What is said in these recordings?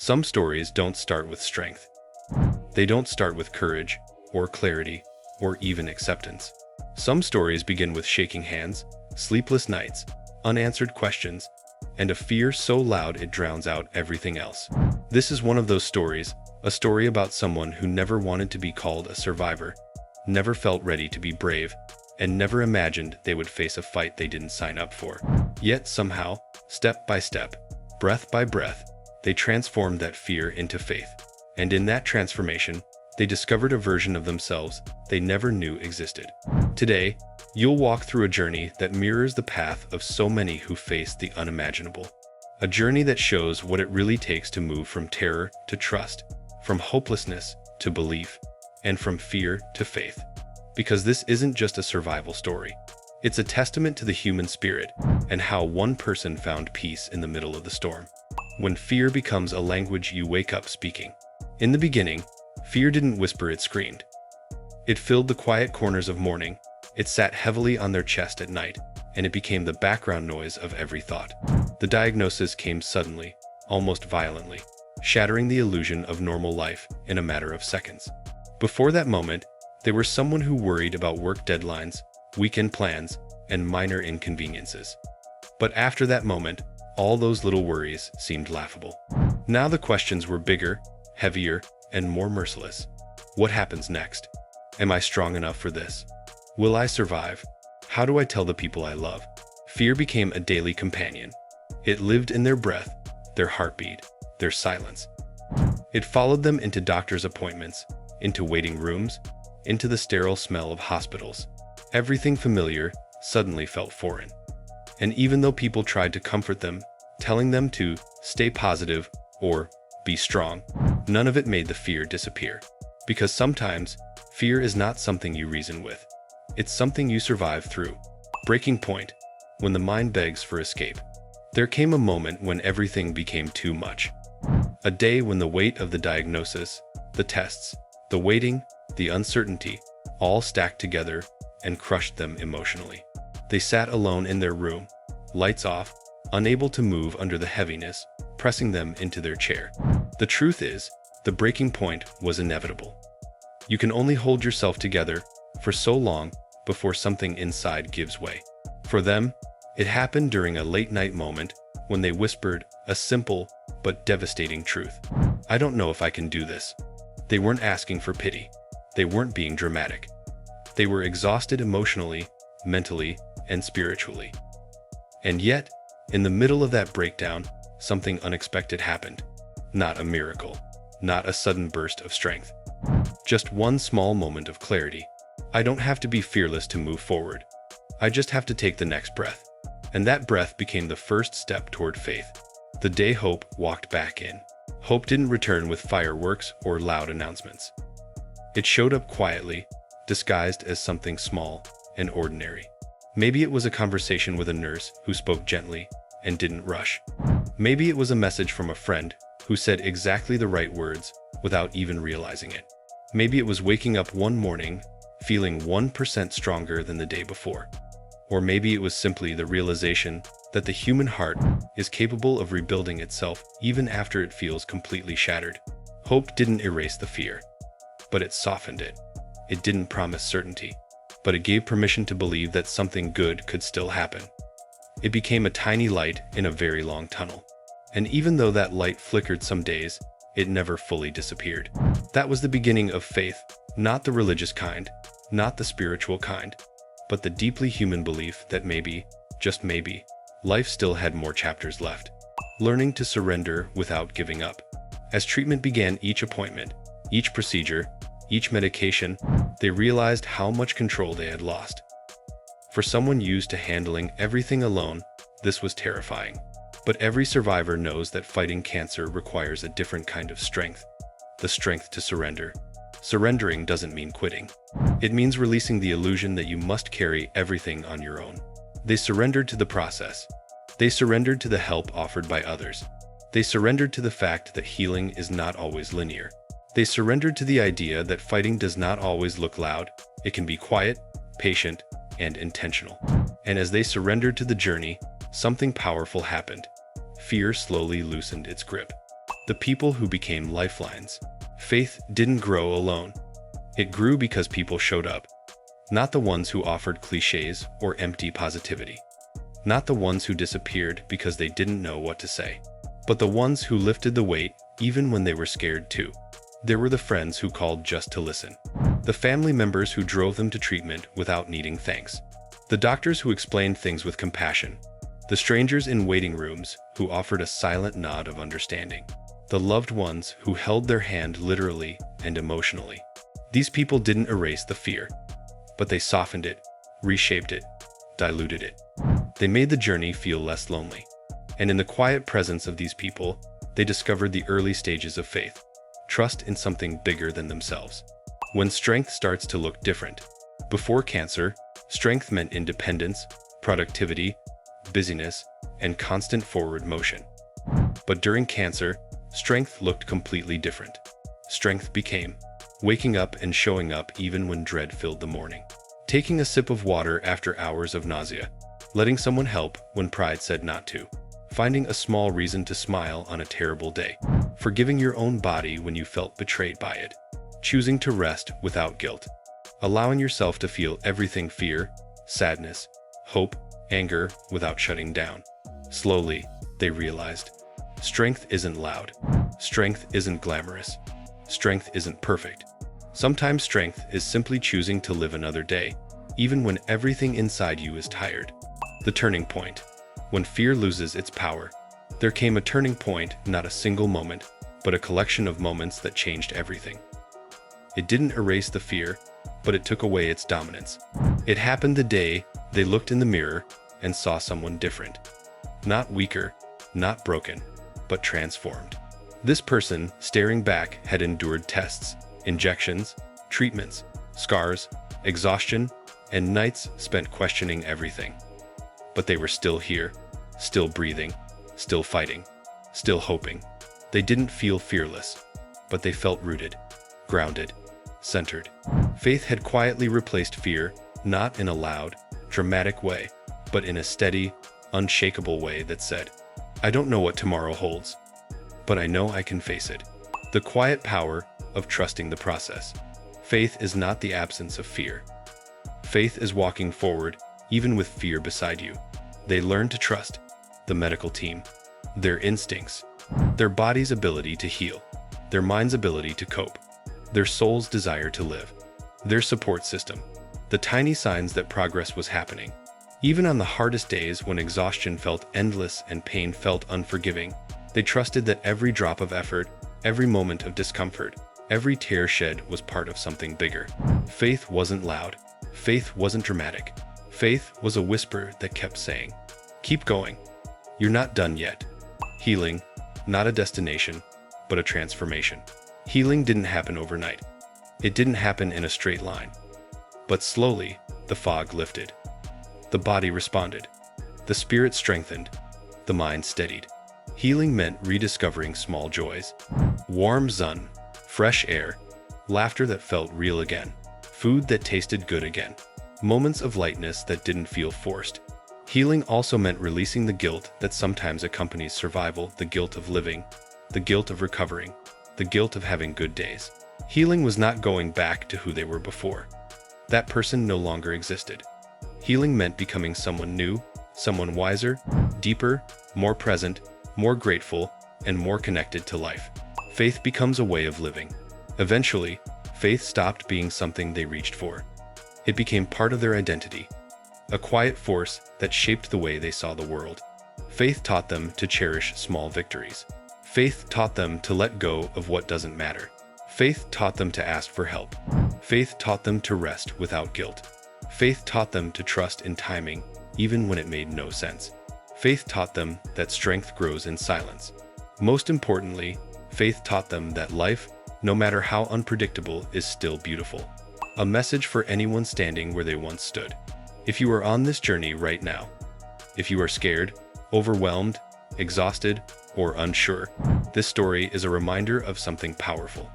Some stories don't start with strength. They don't start with courage, or clarity, or even acceptance. Some stories begin with shaking hands, sleepless nights, unanswered questions, and a fear so loud it drowns out everything else. This is one of those stories, a story about someone who never wanted to be called a survivor, never felt ready to be brave, and never imagined they would face a fight they didn't sign up for. Yet somehow, step by step, breath by breath, they transformed that fear into faith. And in that transformation, they discovered a version of themselves they never knew existed. Today, you'll walk through a journey that mirrors the path of so many who face the unimaginable. A journey that shows what it really takes to move from terror to trust, from hopelessness to belief, and from fear to faith. Because this isn't just a survival story. It's a testament to the human spirit and how one person found peace in the middle of the storm. When fear becomes a language you wake up speaking. In the beginning, fear didn't whisper, it screamed. It filled the quiet corners of morning, it sat heavily on their chest at night, and it became the background noise of every thought. The diagnosis came suddenly, almost violently, shattering the illusion of normal life in a matter of seconds. Before that moment, they were someone who worried about work deadlines, weekend plans, and minor inconveniences. But after that moment, all those little worries seemed laughable. Now the questions were bigger, heavier, and more merciless. What happens next? Am I strong enough for this? Will I survive? How do I tell the people I love? Fear became a daily companion. It lived in their breath, their heartbeat, their silence. It followed them into doctor's appointments, into waiting rooms, into the sterile smell of hospitals. Everything familiar suddenly felt foreign. And even though people tried to comfort them, telling them to stay positive or be strong, none of it made the fear disappear. Because sometimes, fear is not something you reason with. It's something you survive through. Breaking point. When the mind begs for escape. There came a moment when everything became too much. A day when the weight of the diagnosis, the tests, the waiting, the uncertainty, all stacked together and crushed them emotionally. They sat alone in their room, lights off, unable to move under the heaviness, pressing them into their chair. The truth is, the breaking point was inevitable. You can only hold yourself together for so long before something inside gives way. For them, it happened during a late-night moment when they whispered a simple but devastating truth. I don't know if I can do this. They weren't asking for pity. They weren't being dramatic. They were exhausted emotionally, mentally, and spiritually. And yet, in the middle of that breakdown, something unexpected happened. Not a miracle. Not a sudden burst of strength. Just one small moment of clarity. I don't have to be fearless to move forward. I just have to take the next breath. And that breath became the first step toward faith. The day hope walked back in. Hope didn't return with fireworks or loud announcements. It showed up quietly, disguised as something small and ordinary. Maybe it was a conversation with a nurse who spoke gently and didn't rush. Maybe it was a message from a friend who said exactly the right words without even realizing it. Maybe it was waking up one morning feeling 1% stronger than the day before. Or maybe it was simply the realization that the human heart is capable of rebuilding itself even after it feels completely shattered. Hope didn't erase the fear, but it softened it. It didn't promise certainty, but it gave permission to believe that something good could still happen. It became a tiny light in a very long tunnel. And even though that light flickered some days, it never fully disappeared. That was the beginning of faith, not the religious kind, not the spiritual kind, but the deeply human belief that maybe, just maybe, life still had more chapters left. Learning to surrender without giving up. As treatment began, each appointment, each procedure, each medication, they realized how much control they had lost. For someone used to handling everything alone, this was terrifying. But every survivor knows that fighting cancer requires a different kind of strength. The strength to surrender. Surrendering doesn't mean quitting. It means releasing the illusion that you must carry everything on your own. They surrendered to the process. They surrendered to the help offered by others. They surrendered to the fact that healing is not always linear. They surrendered to the idea that fighting does not always look loud. It can be quiet, patient, and intentional. And as they surrendered to the journey, something powerful happened. Fear slowly loosened its grip. the people who became lifelines. Faith didn't grow alone. It grew because people showed up. Not the ones who offered cliches or empty positivity. Not the ones who disappeared because they didn't know what to say. But the ones who lifted the weight even when they were scared too. There were the friends who called just to listen. The family members who drove them to treatment without needing thanks. The doctors who explained things with compassion. The strangers in waiting rooms who offered a silent nod of understanding. The loved ones who held their hand literally and emotionally. These people didn't erase the fear, but they softened it, reshaped it, diluted it. They made the journey feel less lonely. And in the quiet presence of these people, they discovered the early stages of faith. Trust in something bigger than themselves. When strength starts to look different. Before cancer, strength meant independence, productivity, busyness, and constant forward motion. But during cancer, strength looked completely different. Strength became waking up and showing up even when dread filled the morning. Taking a sip of water after hours of nausea. Letting someone help when pride said not to. Finding a small reason to smile on a terrible day. Forgiving your own body when you felt betrayed by it. Choosing to rest without guilt. Allowing yourself to feel everything: fear, sadness, hope, anger, without shutting down. Slowly, they realized, strength isn't loud. Strength isn't glamorous. Strength isn't perfect. Sometimes strength is simply choosing to live another day, even when everything inside you is tired. The turning point. When fear loses its power. There came a turning point, not a single moment, but a collection of moments that changed everything. It didn't erase the fear, but it took away its dominance. It happened the day they looked in the mirror and saw someone different. Not weaker, not broken, but transformed. This person, staring back, had endured tests, injections, treatments, scars, exhaustion, and nights spent questioning everything. But they were still here, still breathing, still fighting, still hoping. They didn't feel fearless, but they felt rooted, grounded, centered. Faith had quietly replaced fear, not in a loud, dramatic way, but in a steady, unshakable way that said, I don't know what tomorrow holds, but I know I can face it. The quiet power of trusting the process. Faith is not the absence of fear. Faith is walking forward, even with fear beside you. They learn to trust the medical team, their instincts, their body's ability to heal, their mind's ability to cope, their soul's desire to live, their support system, the tiny signs that progress was happening. Even on the hardest days when exhaustion felt endless and pain felt unforgiving, they trusted that every drop of effort, every moment of discomfort, every tear shed was part of something bigger. Faith wasn't loud. Faith wasn't dramatic. Faith was a whisper that kept saying, keep going. You're not done yet. Healing, not a destination, but a transformation. Healing didn't happen overnight. It didn't happen in a straight line. But slowly, the fog lifted. The body responded. The spirit strengthened. The mind steadied. Healing meant rediscovering small joys. Warm sun, fresh air, laughter that felt real again, food that tasted good again, moments of lightness that didn't feel forced. Healing also meant releasing the guilt that sometimes accompanies survival, the guilt of living, the guilt of recovering, the guilt of having good days. Healing was not going back to who they were before. That person no longer existed. Healing meant becoming someone new, someone wiser, deeper, more present, more grateful, and more connected to life. Faith becomes a way of living. Eventually, faith stopped being something they reached for. It became part of their identity, a quiet force that shaped the way they saw the world. Faith taught them to cherish small victories. Faith taught them to let go of what doesn't matter. Faith taught them to ask for help. Faith taught them to rest without guilt. Faith taught them to trust in timing, even when it made no sense. Faith taught them that strength grows in silence. Most importantly, faith taught them that life, no matter how unpredictable, is still beautiful. A message for anyone standing where they once stood. If you are on this journey right now, if you are scared, overwhelmed, exhausted, or unsure, this story is a reminder of something powerful.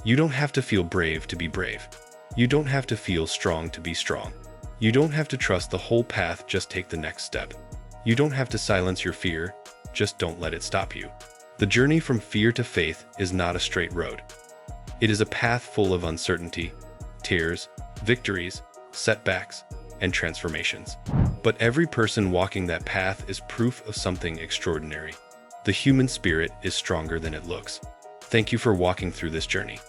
You don't have to feel brave to be brave. You don't have to feel strong to be strong. You don't have to trust the whole path, just take the next step. You don't have to silence your fear, just don't let it stop you. The journey from fear to faith is not a straight road. It is a path full of uncertainty, tears, victories, setbacks, and transformations. But every person walking that path is proof of something extraordinary. The human spirit is stronger than it looks. Thank you for walking through this journey.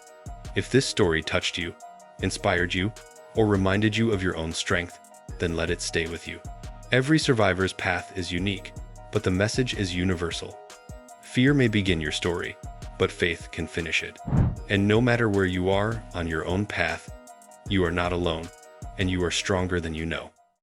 If this story touched you, inspired you, or reminded you of your own strength, then let it stay with you. Every survivor's path is unique, but the message is universal. Fear may begin your story, but faith can finish it. And no matter where you are on your own path, you are not alone, and you are stronger than you know.